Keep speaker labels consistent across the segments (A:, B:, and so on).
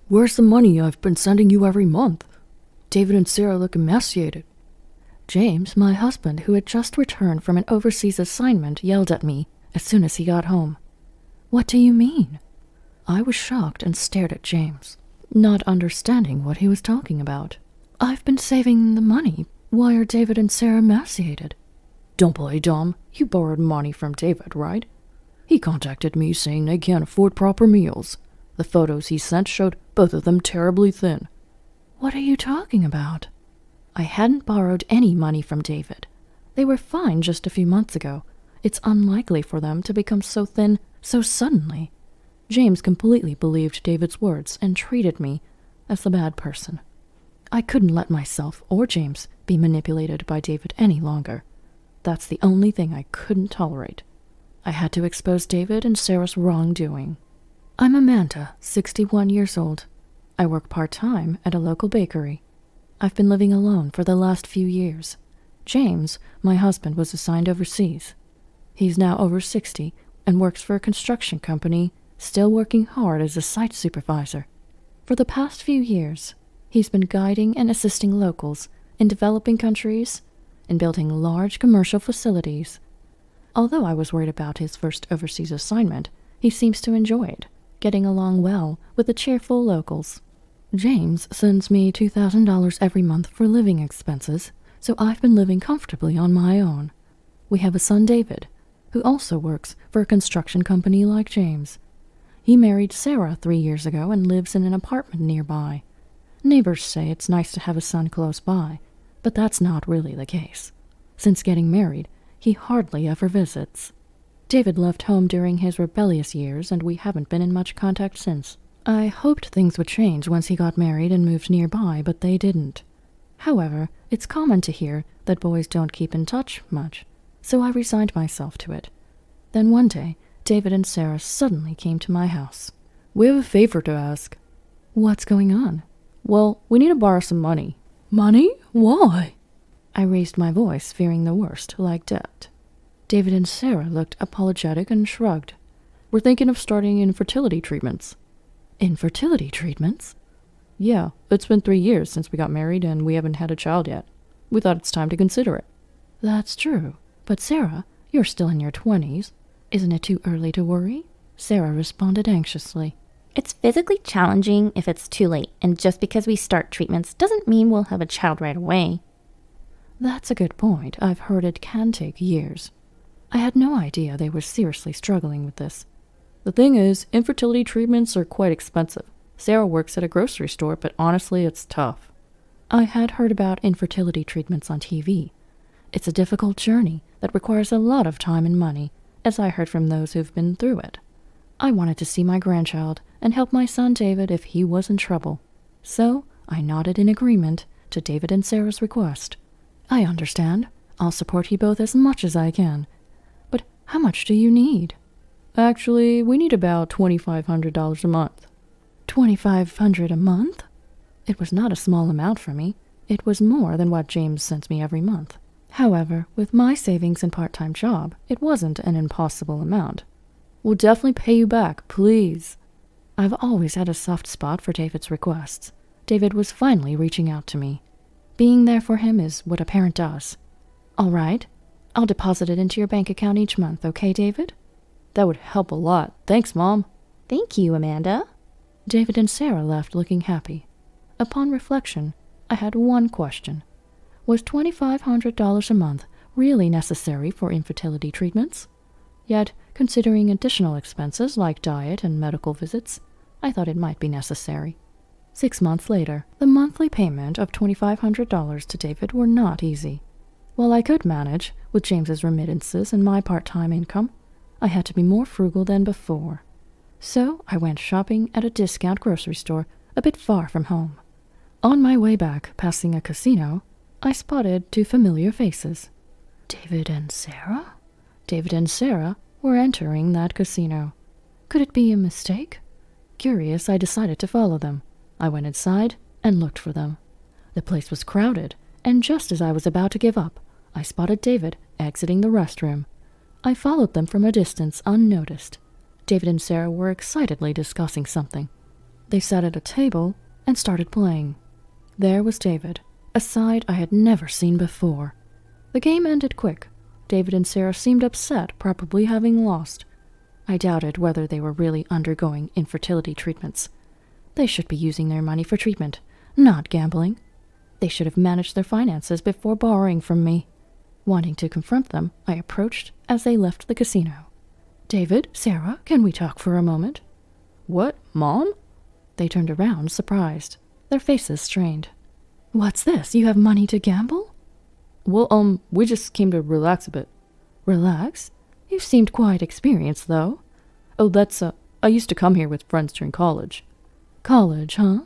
A: Where's the money I've been sending you every month? David and Sarah look emaciated. James, my husband, who had just returned from an overseas assignment, yelled at me as soon as he got home. What do you mean? I was shocked and stared at James, not understanding what he was talking about. I've been saving the money. Why are David and Sarah emaciated? Don't play dumb. You borrowed money from David, right? He contacted me saying they can't afford proper meals. The photos he sent showed both of them terribly thin. What are you talking about? I hadn't borrowed any money from David. They were fine just a few months ago. It's unlikely for them to become so thin so suddenly. James completely believed David's words and treated me as the bad person. I couldn't let myself or James be manipulated by David any longer. That's the only thing I couldn't tolerate. I had to expose David and Sarah's wrongdoing. I'm Amanda, 61 years old. I work part-time at a local bakery. I've been living alone for the last few years. James, my husband, was assigned overseas. He's now over 60 and works for a construction company, still working hard as a site supervisor. For the past few years, he's been guiding and assisting locals in developing countries and building large commercial facilities. Although I was worried about his first overseas assignment, he seems to enjoy it, getting along well with the cheerful locals. James sends me $2,000 every month for living expenses, so I've been living comfortably on my own. We have a son, David, who also works for a construction company like James. He married Sarah 3 years ago and lives in an apartment nearby. Neighbors say it's nice to have a son close by, but that's not really the case. Since getting married, he hardly ever visits. David left home during his rebellious years, and we haven't been in much contact since. I hoped things would change once he got married and moved nearby, but they didn't. However, it's common to hear that boys don't keep in touch much, so I resigned myself to it. Then one day, David and Sarah suddenly came to my house. We have a favor to ask. What's going on? Well, we need to borrow some money. Money? Why? I raised my voice, fearing the worst, like debt. David and Sarah looked apologetic and shrugged. We're thinking of starting infertility treatments. Infertility treatments? Yeah, it's been 3 years since we got married and we haven't had a child yet. We thought it's time to consider it. That's true. But Sarah, you're still in your 20s. Isn't it too early to worry? Sarah responded anxiously.
B: It's physically challenging if it's too late, and just because we start treatments doesn't mean we'll have a child right away.
A: That's a good point. I've heard it can take years. I had no idea they were seriously struggling with this. The thing is, infertility treatments are quite expensive. Sarah works at a grocery store, but honestly, it's tough. I had heard about infertility treatments on TV. It's a difficult journey that requires a lot of time and money, as I heard from those who've been through it. I wanted to see my grandchild and help my son David if he was in trouble. So I nodded in agreement to David and Sarah's request. I understand. I'll support you both as much as I can. But how much do you need? Actually, we need about $2,500 a month. $2,500 a month? It was not a small amount for me. It was more than what James sent me every month. However, with my savings and part-time job, it wasn't an impossible amount. We'll definitely pay you back, please. I've always had a soft spot for David's requests. David was finally reaching out to me. Being there for him is what a parent does. All right, I'll deposit it into your bank account each month, okay, David? That would help a lot. Thanks, Mom.
B: Thank you, Amanda.
A: David and Sarah left looking happy. Upon reflection, I had one question. Was $2,500 a month really necessary for infertility treatments? Yet, considering additional expenses like diet and medical visits, I thought it might be necessary. 6 months later, the monthly payment of $2,500 to David were not easy. While I could manage with James's remittances and my part-time income, I had to be more frugal than before. So I went shopping at a discount grocery store a bit far from home. On my way back, passing a casino, I spotted 2 familiar faces. David and Sarah? David and Sarah were entering that casino. Could it be a mistake? Curious, I decided to follow them. I went inside and looked for them. The place was crowded, and just as I was about to give up, I spotted David exiting the restroom. I followed them from a distance unnoticed. David and Sarah were excitedly discussing something. They sat at a table and started playing. There was David, a side I had never seen before. The game ended quick. David and Sarah seemed upset, probably having lost. I doubted whether they were really undergoing infertility treatments. They should be using their money for treatment, not gambling. They should have managed their finances before borrowing from me. Wanting to confront them, I approached as they left the casino. "David, Sarah, can we talk for a moment?" "What, Mom?" They turned around, surprised, their faces strained. "What's this? You have money to gamble?" "Well, we just came to relax a bit." "Relax? You seemed quite experienced, though." "Oh, I used to come here with friends during college." "College, huh?"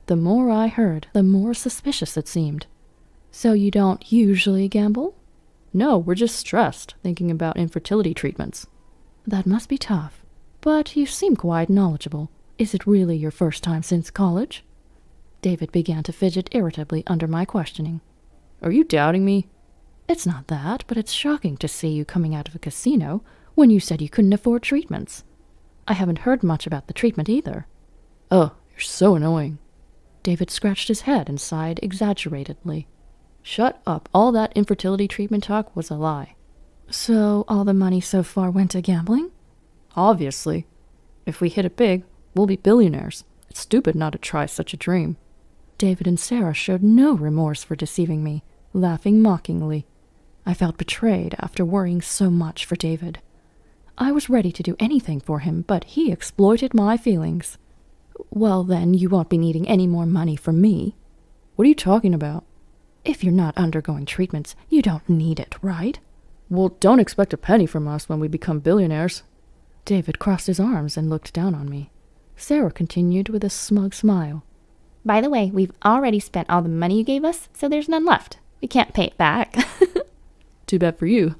A: The more I heard, the more suspicious it seemed. "So you don't usually gamble?" "No, we're just stressed, thinking about infertility treatments." "That must be tough. But you seem quite knowledgeable. Is it really your first time since college?" David began to fidget irritably under my questioning. "Are you doubting me?" "It's not that, but it's shocking to see you coming out of a casino when you said you couldn't afford treatments. I haven't heard much about the treatment either." "Oh, you're so annoying." David scratched his head and sighed exaggeratedly. "Shut up. All that infertility treatment talk was a lie." "So all the money so far went to gambling?" "Obviously. If we hit it big, we'll be billionaires. It's stupid not to try such a dream." David and Sarah showed no remorse for deceiving me, laughing mockingly. I felt betrayed after worrying so much for David. I was ready to do anything for him, but he exploited my feelings. "Well, then, you won't be needing any more money from me." "What are you talking about?" "If you're not undergoing treatments, you don't need it, right?" "Well, don't expect a penny from us when we become billionaires." David crossed his arms and looked down on me. Sarah continued with a smug smile.
B: By the way, we've already spent all the money you gave us, so there's none left. We can't pay it back."
A: "Too bad for you."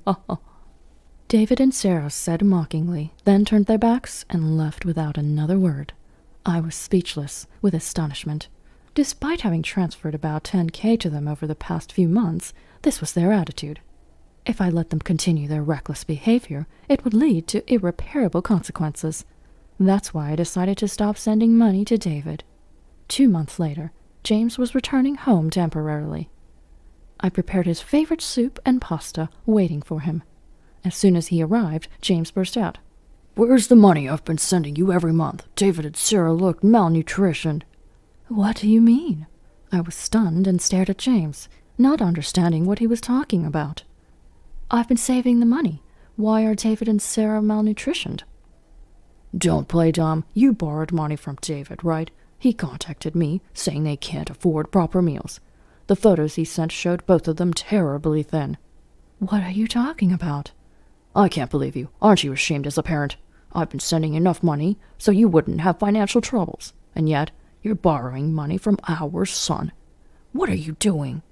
A: David and Sarah said mockingly, then turned their backs and left without another word. I was speechless with astonishment. Despite having transferred about $10,000 to them over the past few months, this was their attitude. If I let them continue their reckless behavior, it would lead to irreparable consequences. That's why I decided to stop sending money to David. 2 months later, James was returning home temporarily. I prepared his favorite soup and pasta, waiting for him. As soon as he arrived, James burst out. "Where's the money I've been sending you every month? David and Sarah look malnutritioned." "What do you mean?" I was stunned and stared at James, not understanding what he was talking about. "I've been saving the money. Why are David and Sarah malnutritioned?" "Don't play dumb. You borrowed money from David, right? He contacted me, saying they can't afford proper meals. The photos he sent showed both of them terribly thin." "What are you talking about?" "I can't believe you. Aren't you ashamed as a parent? I've been sending enough money so you wouldn't have financial troubles, and yet you're borrowing money from our son. What are you doing?"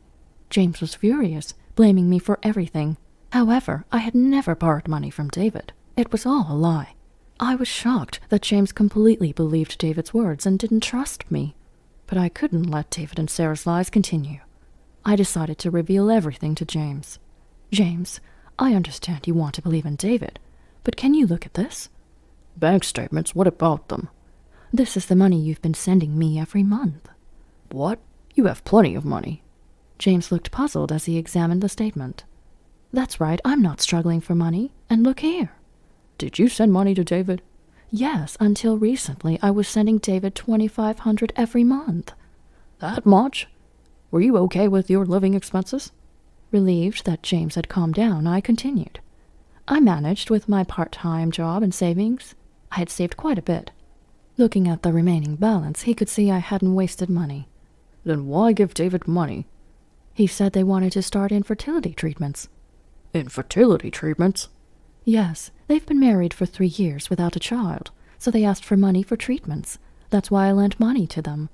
A: James was furious, blaming me for everything. However, I had never borrowed money from David. It was all a lie. I was shocked that James completely believed David's words and didn't trust me. But I couldn't let David and Sarah's lies continue. I decided to reveal everything to James. "James, I understand you want to believe in David, but can you look at this?" "Bank statements? What about them?" "This is the money you've been sending me every month." "What? You have plenty of money." James looked puzzled as he examined the statement. "That's right, I'm not struggling for money. And look here." "Did you send money to David?" "Yes, until recently I was sending David $2,500 every month." "That much? Were you okay with your living expenses?" Relieved that James had calmed down, I continued. "I managed with my part-time job and savings. I had saved quite a bit." Looking at the remaining balance, he could see I hadn't wasted money. "Then why give David money?" "He said they wanted to start infertility treatments." "Infertility treatments?" "Yes, they've been married for 3 years without a child, so they asked for money for treatments. That's why I lent money to them."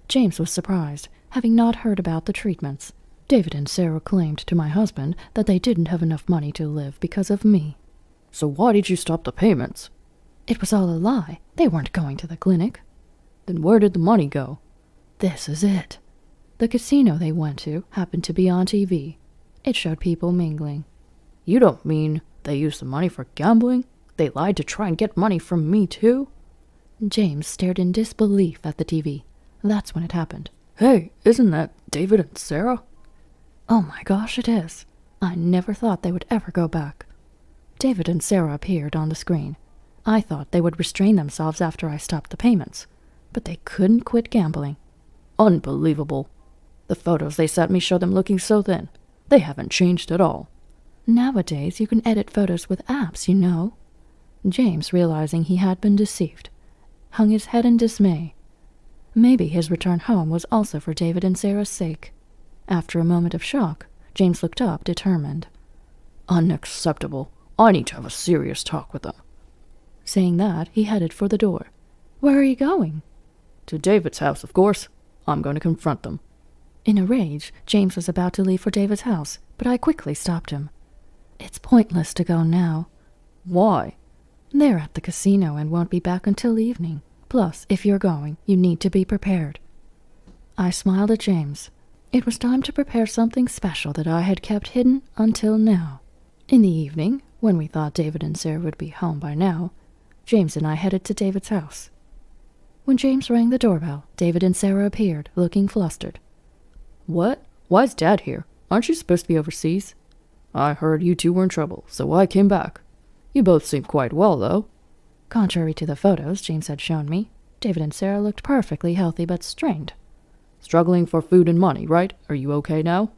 A: James was surprised, having not heard about the treatments. David and Sarah claimed to my husband that they didn't have enough money to live because of me. "So why did you stop the payments?" "It was all a lie. They weren't going to the clinic." "Then where did the money go?" "This is it. The casino they went to happened to be on TV. It showed people mingling." "You don't mean they used the money for gambling? They lied to try and get money from me too?" James stared in disbelief at the TV. That's when it happened. Hey, isn't that David and Sarah? Oh my gosh, it is. I never thought they would ever go back. David and Sarah appeared on the screen. I thought they would restrain themselves after I stopped the payments, but they couldn't quit gambling. Unbelievable. The photos they sent me show them looking so thin. They haven't changed at all. Nowadays, you can edit photos with apps, you know. James, realizing he had been deceived, hung his head in dismay. Maybe his return home was also for David and Sarah's sake. After a moment of shock, James looked up, determined. Unacceptable. I need to have a serious talk with them. Saying that, he headed for the door. Where are you going? To David's house, of course. I'm going to confront them. In a rage, James was about to leave for David's house, but I quickly stopped him. It's pointless to go now. Why? They're at the casino and won't be back until evening. Plus, if you're going, you need to be prepared. I smiled at James. It was time to prepare something special that I had kept hidden until now. In the evening, when we thought David and Sarah would be home by now, James and I headed to David's house. When James rang the doorbell, David and Sarah appeared, looking flustered. What? Why's Dad here? Aren't you supposed to be overseas? I heard you two were in trouble, so I came back. You both seem quite well, though. Contrary to the photos James had shown me, David and Sarah looked perfectly healthy but strained. Struggling for food and money, right? Are you okay now?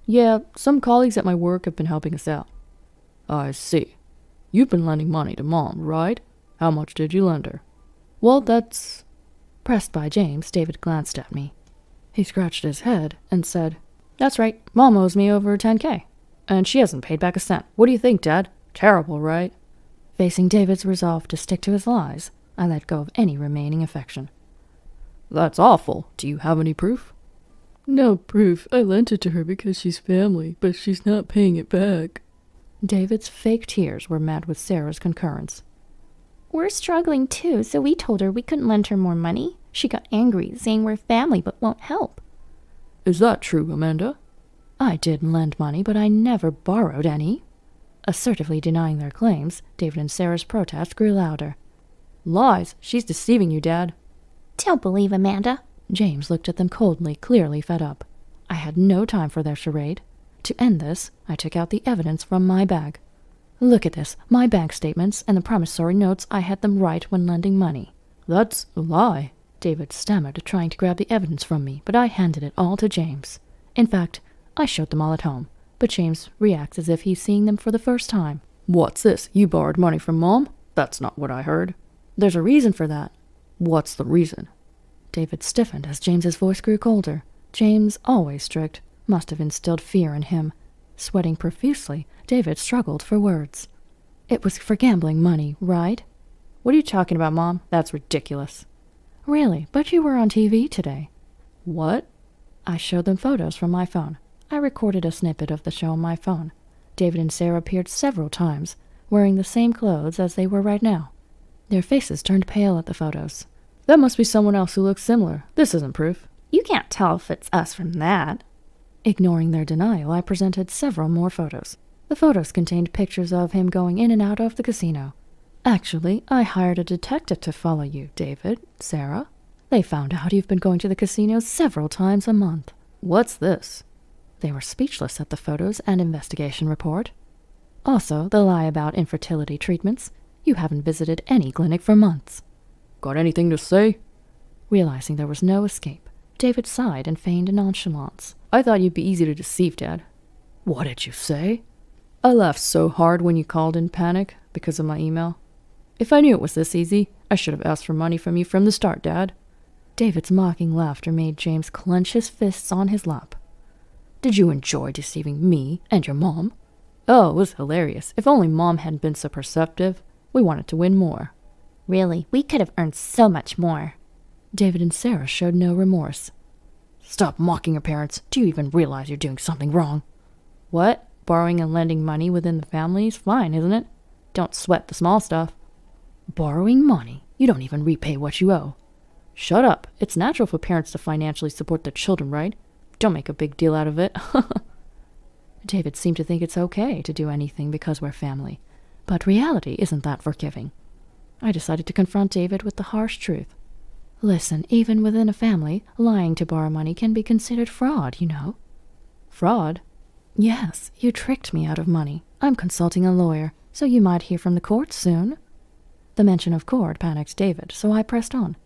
A: Yeah, some colleagues at my work have been helping us out. I see. You've been lending money to Mom, right? How much did you lend her? Well, that's... Pressed by James, David glanced at me. He scratched his head and said, That's right, Mom owes me over $10,000. And she hasn't paid back a cent. What do you think, Dad? Terrible, right? Facing David's resolve to stick to his lies, I let go of any remaining affection. That's awful. Do you have any proof? No proof. I lent it to her because she's family, but she's not paying it back. David's fake tears were met with Sarah's concurrence.
B: We're struggling too, so we told her we couldn't lend her more money. She got angry, saying we're family but won't help.
A: Is that true, Amanda? I did lend money, but I never borrowed any. Assertively denying their claims, David and Sarah's protest grew louder. Lies! She's deceiving you, Dad.
B: Don't believe Amanda.
A: James looked at them coldly, clearly fed up. I had no time for their charade. To end this, I took out the evidence from my bag. Look at this, my bank statements and the promissory notes I had them write when lending money. That's a lie, David stammered, trying to grab the evidence from me, but I handed it all to James. In fact, I showed them all at home, but James reacts as if he's seeing them for the first time. What's this? You borrowed money from Mom? That's not what I heard. There's a reason for that. What's the reason? David stiffened as James's voice grew colder. James, always strict, must have instilled fear in him. Sweating profusely, David struggled for words. It was for gambling money, right? What are you talking about, Mom? That's ridiculous. Really? But you were on TV today. What? I showed them photos from my phone. I recorded a snippet of the show on my phone. David and Sarah appeared several times, wearing the same clothes as they were right now. Their faces turned pale at the photos. That must be someone else who looks similar. This isn't proof.
B: You can't tell if it's us from that.
A: Ignoring their denial, I presented several more photos. The photos contained pictures of him going in and out of the casino. Actually, I hired a detective to follow you, David, Sarah. They found out you've been going to the casino several times a month. What's this? They were speechless at the photos and investigation report. Also, the lie about infertility treatments. You haven't visited any clinic for months. Got anything to say? Realizing there was no escape, David sighed and feigned nonchalance. I thought you'd be easy to deceive, Dad. What did you say? I laughed so hard when you called in panic because of my email. If I knew it was this easy, I should have asked for money from you from the start, Dad. David's mocking laughter made James clench his fists on his lap. Did you enjoy deceiving me and your mom? Oh, it was hilarious. If only Mom hadn't been so perceptive. We wanted to win more.
B: Really, we could have earned so much more.
A: David and Sarah showed no remorse. Stop mocking your parents. Do you even realize you're doing something wrong? What? Borrowing and lending money within the family is fine, isn't it? Don't sweat the small stuff. Borrowing money? You don't even repay what you owe. Shut up. It's natural for parents to financially support their children, right? Don't make a big deal out of it. David seemed to think it's okay to do anything because we're family. But reality isn't that forgiving. I decided to confront David with the harsh truth. Listen, even within a family, lying to borrow money can be considered fraud, you know. Fraud? Yes, you tricked me out of money. I'm consulting a lawyer, so you might hear from the court soon. The mention of court panicked David, so I pressed on.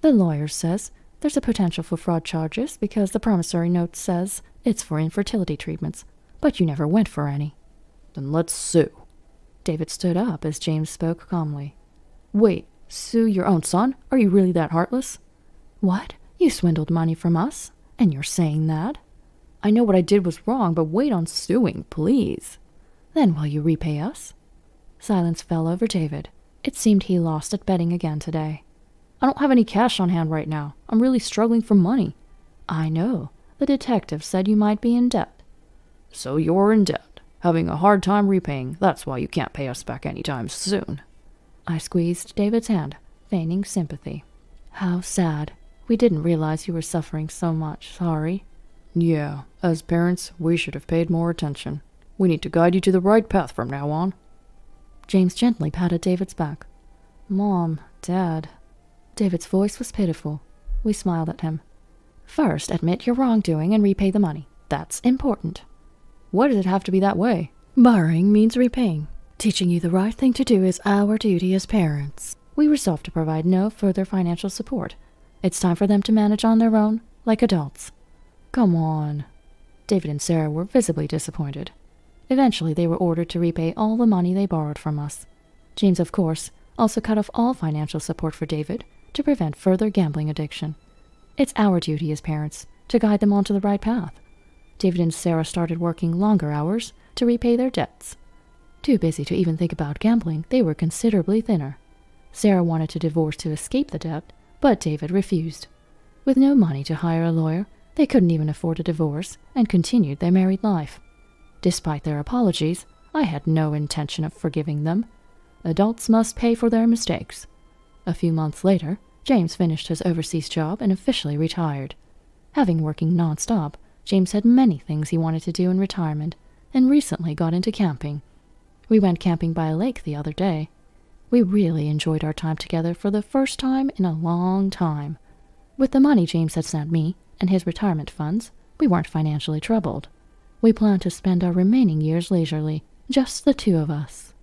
A: The lawyer says there's a potential for fraud charges because the promissory note says it's for infertility treatments, but you never went for any. Then let's sue. David stood up as James spoke calmly. Wait, sue your own son? Are you really that heartless? What? You swindled money from us? And you're saying that? I know what I did was wrong, but wait on suing, please. Then will you repay us? Silence fell over David. It seemed he lost at betting again today. I don't have any cash on hand right now. I'm really struggling for money. I know. The detective said you might be in debt. So you're in debt, having a hard time repaying. That's why you can't pay us back anytime soon. I squeezed David's hand, feigning sympathy. How sad. We didn't realize you were suffering so much. Sorry. Yeah, as parents, we should have paid more attention. We need to guide you to the right path from now on. James gently patted David's back. Mom, Dad. David's voice was pitiful. We smiled at him. First, admit your wrongdoing and repay the money. That's important. Why does it have to be that way? Borrowing means repaying. Teaching you the right thing to do is our duty as parents. We resolved to provide no further financial support. It's time for them to manage on their own, like adults. Come on. David and Sarah were visibly disappointed. Eventually, they were ordered to repay all the money they borrowed from us. James, of course, also cut off all financial support for David to prevent further gambling addiction. It's our duty as parents to guide them onto the right path. David and Sarah started working longer hours to repay their debts. Too busy to even think about gambling, they were considerably thinner. Sarah wanted to divorce to escape the debt, but David refused. With no money to hire a lawyer, they couldn't even afford a divorce and continued their married life. Despite their apologies, I had no intention of forgiving them. Adults must pay for their mistakes. A few months later, James finished his overseas job and officially retired. Having working non-stop, James had many things he wanted to do in retirement and recently got into camping. We went camping by a lake the other day. We really enjoyed our time together for the first time in a long time. With the money James had sent me and his retirement funds, we weren't financially troubled. We planned to spend our remaining years leisurely, just the two of us.